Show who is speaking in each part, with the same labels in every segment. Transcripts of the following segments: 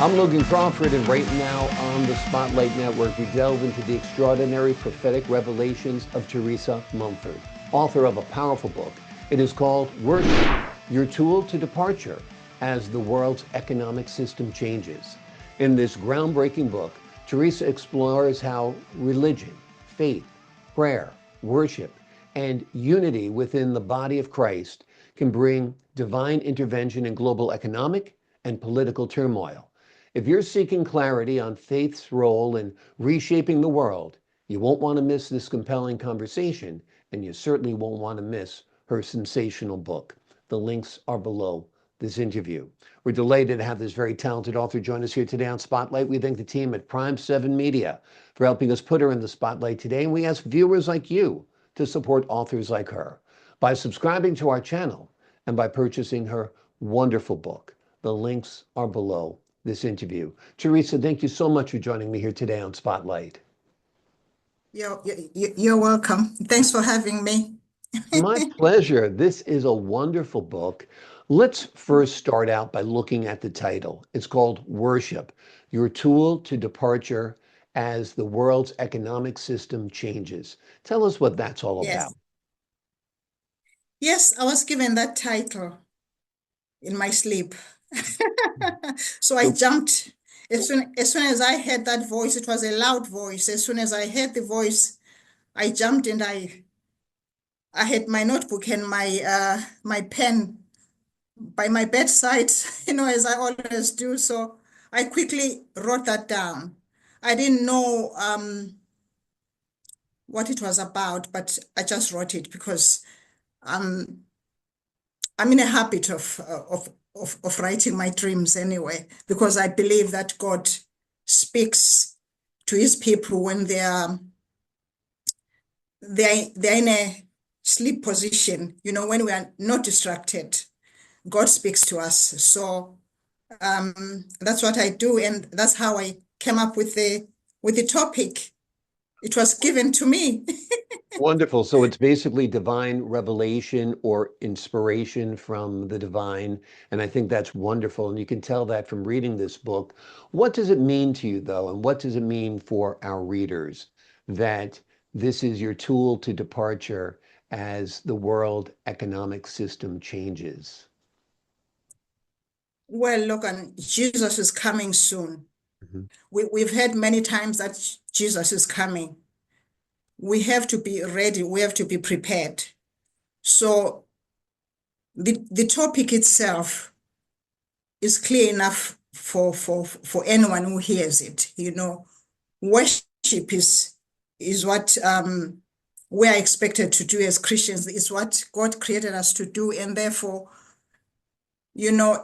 Speaker 1: I'm Logan Crawford, and right now on the Spotlight Network, we delve into the extraordinary prophetic revelations of Theresa Mumford, author of a powerful book. It is called Worship, Your Tool to Departure as the World's Economic System Changes. In this groundbreaking book, Theresa explores how religion, faith, prayer, worship, and unity within the body of Christ can bring divine intervention in global economic and political turmoil. If you're seeking clarity on faith's role in reshaping the world, you won't want to miss this compelling conversation, and you certainly won't want to miss her sensational book. The links are below this interview. We're delighted to have this very talented author join us here today on Spotlight. We thank the team at Prime 7 Media for helping us put her in the spotlight today, and we ask viewers like you to support authors like her by subscribing to our channel and by purchasing her wonderful book. The links are below this interview. Theresa, thank you so much for joining me here today on Spotlight.
Speaker 2: You're welcome. Thanks for having me.
Speaker 1: My pleasure. This is a wonderful book. Let's first start out by looking at the title. It's called Worship, Your Tool to Departure as the World's Economic System Changes. Tell us what that's all about.
Speaker 2: Yes, I was given that title in my sleep. So I jumped. As soon as I heard that voice, it was a loud voice. As soon as I heard the voice, I jumped, and I had my notebook and my pen by my bedside, as I always do. So I quickly wrote that down. I didn't know what it was about, but I just wrote it because I'm in a habit of writing my dreams anyway, because I believe that God speaks to his people when they're in a sleep position, when we are not distracted. God speaks to us. So that's what I do, and that's how I came up with the topic. It was given to me.
Speaker 1: Wonderful. So it's basically divine revelation or inspiration from the divine. And I think that's wonderful. And you can tell that from reading this book. What does it mean to you, though? And what does it mean for our readers that this is your tool to departure as the world economic system changes?
Speaker 2: Well, Logan, Jesus is coming soon.
Speaker 1: Mhm.
Speaker 2: We've heard many times that Jesus is coming. We have to be ready. We have to be prepared. So the topic itself is clear enough for anyone who hears it. Worship is what we are expected to do as Christians. It's what God created us to do, and therefore,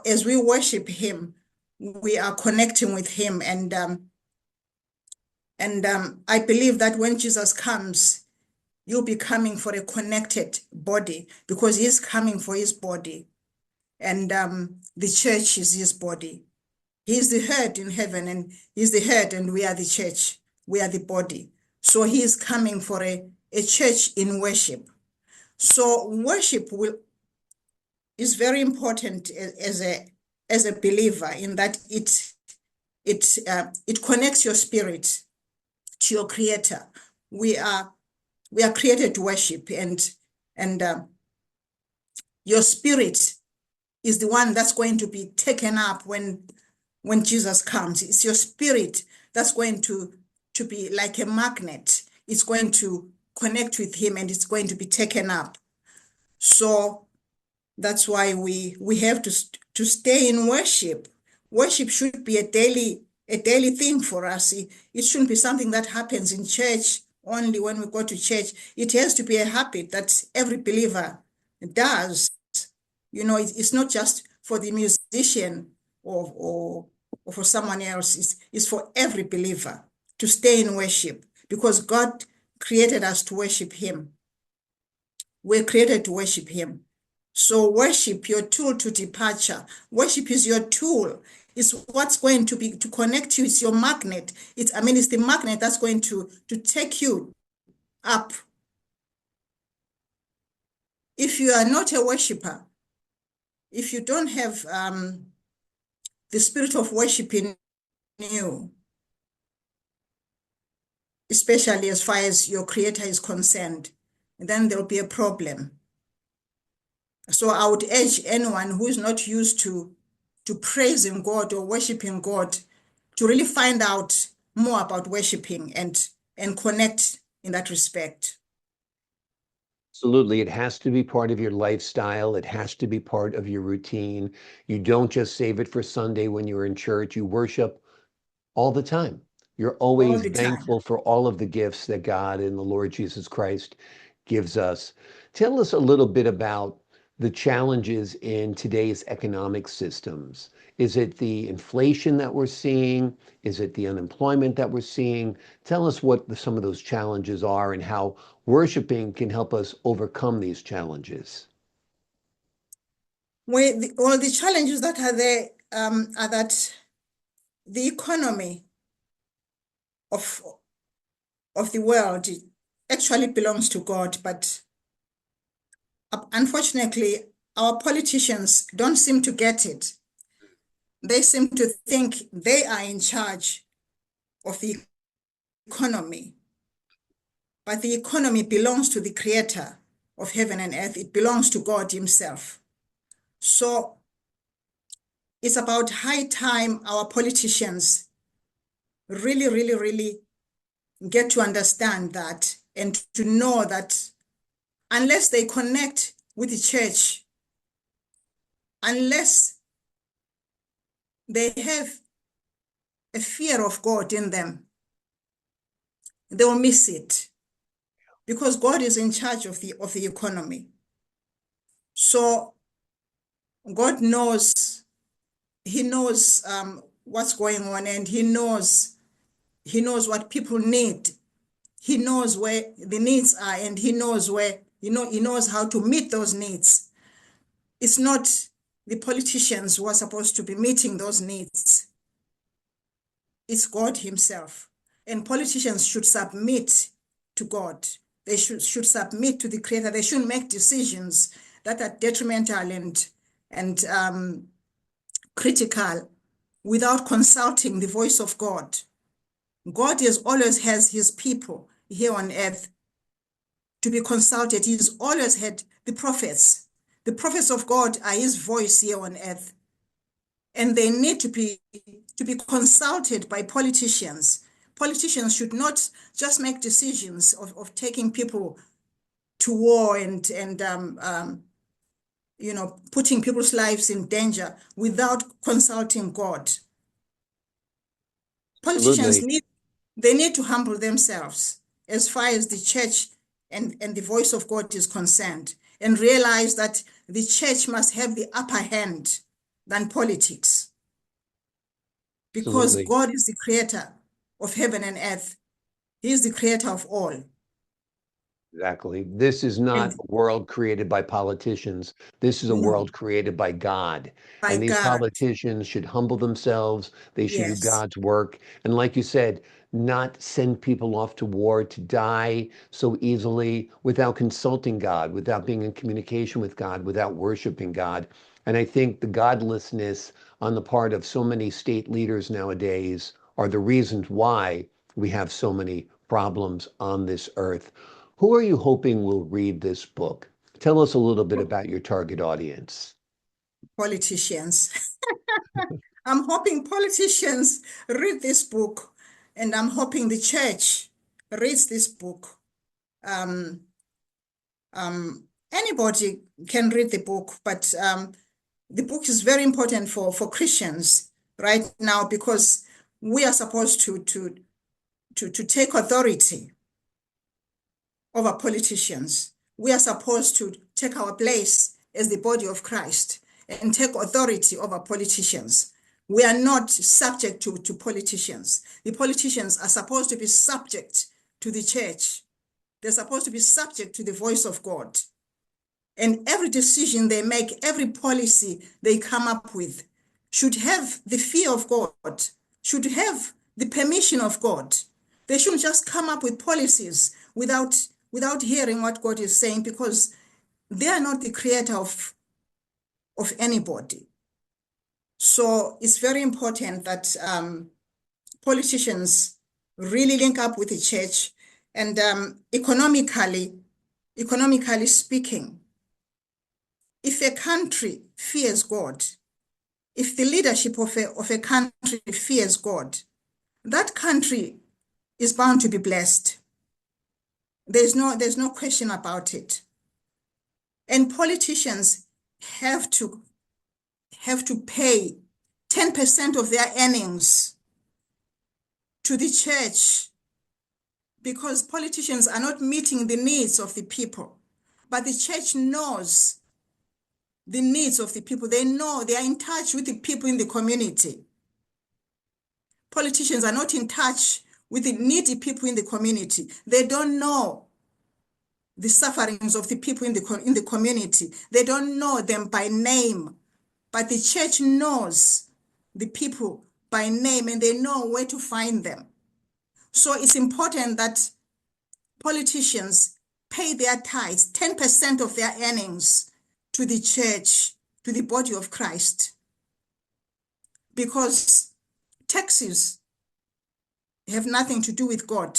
Speaker 2: as we worship him, we are connecting with him, and I believe that when Jesus comes, you'll be coming for a connected body, because he's coming for his body, and the church is his body. He's the head in heaven, and he's the head, and we are the church. We are the body. So he is coming for a church in worship. So worship is very important as a believer, in that it connects your spirit to your creator. We are created to worship, and your spirit is the one that's going to be taken up when Jesus comes. It's your spirit that's going to be like a magnet. It's going to connect with him, and it's going to be taken up. So that's why we have to stay in worship. Worship should be a daily thing for us. It shouldn't be something that happens in church only when we go to church. It has to be a habit that every believer does. It's not just for the musician or for someone else. It's for every believer to stay in worship, because God created us to worship him. We're created to worship him. So worship, your tool to departure. Worship is your tool. It's what's going to connect you. It's your magnet. It's the magnet that's going to take you up. If you are not a worshiper, if you don't have the spirit of worship in new, especially as far as your creator is concerned, then there'll be a problem. So I would urge anyone who is not used to praising God or worshiping God to really find out more about worshiping and connect in that respect.
Speaker 1: Absolutely. It has to be part of your lifestyle. It has to be part of your routine. You don't just save it for Sunday when you're in church. You worship all the time. You're
Speaker 2: All
Speaker 1: always
Speaker 2: the time.
Speaker 1: thankful for all of the gifts that God and the Lord Jesus Christ gives us. Tell us a little bit about the challenges in today's economic systems. Is it the inflation that we're seeing? Is it the unemployment that we're seeing? Tell us what some of those challenges are and how worshiping can help us overcome these challenges.
Speaker 2: Well, the challenges that are there are that the economy of the world actually belongs to God, but unfortunately, our politicians don't seem to get it. They seem to think they are in charge of the economy, but the economy belongs to the creator of heaven and earth. It belongs to God himself. So it's about high time our politicians really, really, really get to understand that and to know that unless they connect with the church, unless they have a fear of God in them, they will miss it because God is in charge of the economy. So God knows, he knows what's going on, and he knows what people need. He knows where the needs are, and he knows where, he knows how to meet those needs. It's not the politicians who are supposed to be meeting those needs. It's God himself. And politicians should submit to God. They should submit to the creator. They shouldn't make decisions that are detrimental and critical without consulting the voice of God. God always has his people here on earth to be consulted. He's always had the prophets. The prophets of God are his voice here on earth. And they need to be consulted by politicians. Politicians should not just make decisions of taking people to war and putting people's lives in danger without consulting God. Politicians
Speaker 1: Absolutely.
Speaker 2: need to humble themselves as far as the church and the voice of God is concerned, and realize that the church must have the upper hand than politics, because
Speaker 1: Absolutely.
Speaker 2: God is the creator of heaven and earth. He is the creator of all.
Speaker 1: Exactly. This is not
Speaker 2: And
Speaker 1: a world created by politicians. This is a
Speaker 2: no,
Speaker 1: world created by God.
Speaker 2: by
Speaker 1: And these
Speaker 2: God.
Speaker 1: politicians should humble themselves. They should do
Speaker 2: Yes.
Speaker 1: God's work. And like you said, not send people off to war to die so easily without consulting God, without being in communication with God, without worshiping God. And I think the godlessness on the part of so many state leaders nowadays are the reasons why we have so many problems on this earth. Who are you hoping will read this book? Tell us a little bit about your target audience.
Speaker 2: Politicians. I'm hoping politicians read this book, and I'm hoping the church reads this book. Um, Anybody can read the book, but the book is very important for Christians right now, because we are supposed to take authority over politicians. We are supposed to take our place as the body of Christ and take authority over politicians. We are not subject to politicians. The politicians are supposed to be subject to the church. They're supposed to be subject to the voice of God. And every decision they make, every policy they come up with should have the fear of God, should have the permission of God. They shouldn't just come up with policies without hearing what God is saying, because they are not the creator of anybody. So it's very important that politicians really link up with the church, and economically speaking, if a country fears God, if the leadership of a country fears God, that country is bound to be blessed. There's no question about it. And politicians have to pay 10% of their earnings to the church, because politicians are not meeting the needs of the people. But the church knows the needs of the people. They know, they are in touch with the people in the community. Politicians are not in touch with the needy people in the community. They don't know the sufferings of the people in the community. They don't know them by name. But the church knows the people by name, and they know where to find them. So it's important that politicians pay their tithes, 10% of their earnings, to the church, to the body of Christ. Because taxes have nothing to do with God.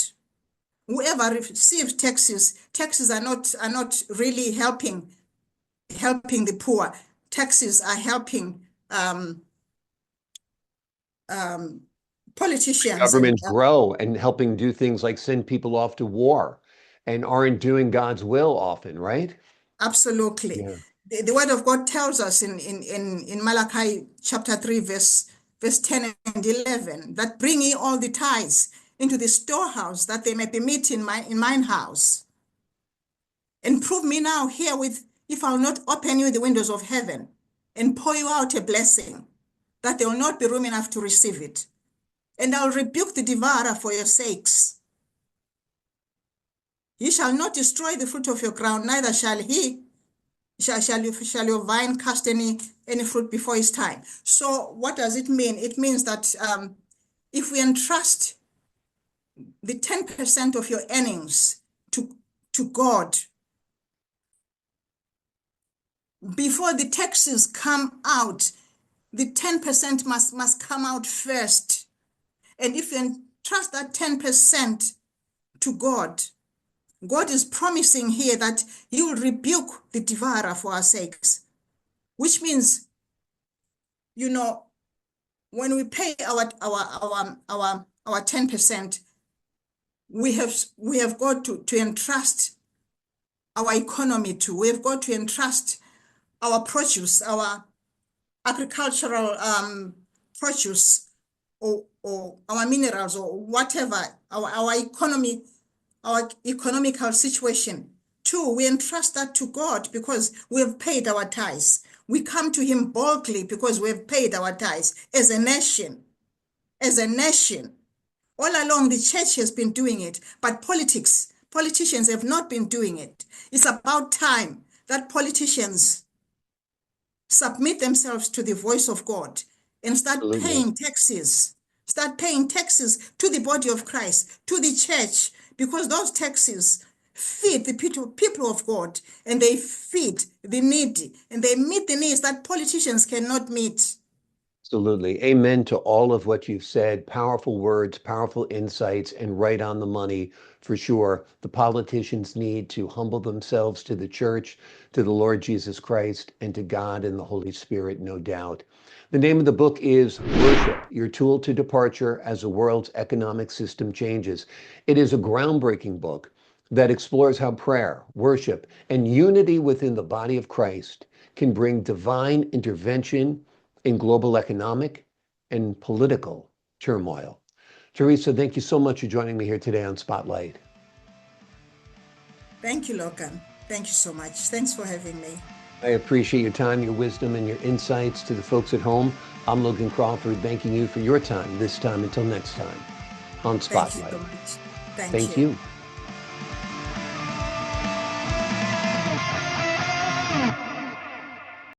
Speaker 2: Whoever receives taxes are not really helping the poor. Taxes are helping politicians.
Speaker 1: Governments grow and helping do things like send people off to war and aren't doing God's will often, right?
Speaker 2: Absolutely.
Speaker 1: Yeah.
Speaker 2: The word of God tells us in Malachi chapter 3, verse 10 and 11, that bring ye all the tithes into the storehouse, that they may be meat in mine house. And prove me now herewith, if I will not open you the windows of heaven and pour you out a blessing, that there will not be room enough to receive it. And I'll rebuke the devourer for your sakes. He shall not destroy the fruit of your ground, neither shall your vine cast any fruit before his time. So what does it mean? It means that if we entrust the 10% of your earnings to God, before the taxes come out, the 10% must come out first. And if you entrust that 10% to God, God is promising here that he will rebuke the devourer for our sakes, which means, you know, when we pay our 10%, we have got to entrust our economy to. We have got to entrust our produce, our agricultural produce, or our minerals, or whatever, our economy, our economical situation too. We entrust that to God because we have paid our tithes. We come to him boldly because we have paid our tithes as a nation. As a nation. All along, the church has been doing it, but politicians have not been doing it. It's about time that politicians submit themselves to the voice of God and start paying taxes. Start paying taxes to the body of Christ, to the church, because those taxes feed the people of God, and they feed the needy, and they meet the needs that politicians cannot meet.
Speaker 1: Absolutely. Amen to all of what you've said. Powerful words, powerful insights, and right on the money for sure. The politicians need to humble themselves to the church, to the Lord Jesus Christ, and to God and the Holy Spirit, no doubt. The name of the book is Worship, Your Tool to Departure as the World's Economic System Changes. It is a groundbreaking book that explores how prayer, worship, and unity within the body of Christ can bring divine intervention in global economic and political turmoil. Theresa, thank you so much for joining me here today on Spotlight.
Speaker 2: Thank you, Logan. Thank you so much. Thanks for having me.
Speaker 1: I appreciate your time, your wisdom, and your insights. To the folks at home, I'm Logan Crawford, thanking you for your time this time until next time on Spotlight.
Speaker 2: Thank you so much.
Speaker 1: Thank you.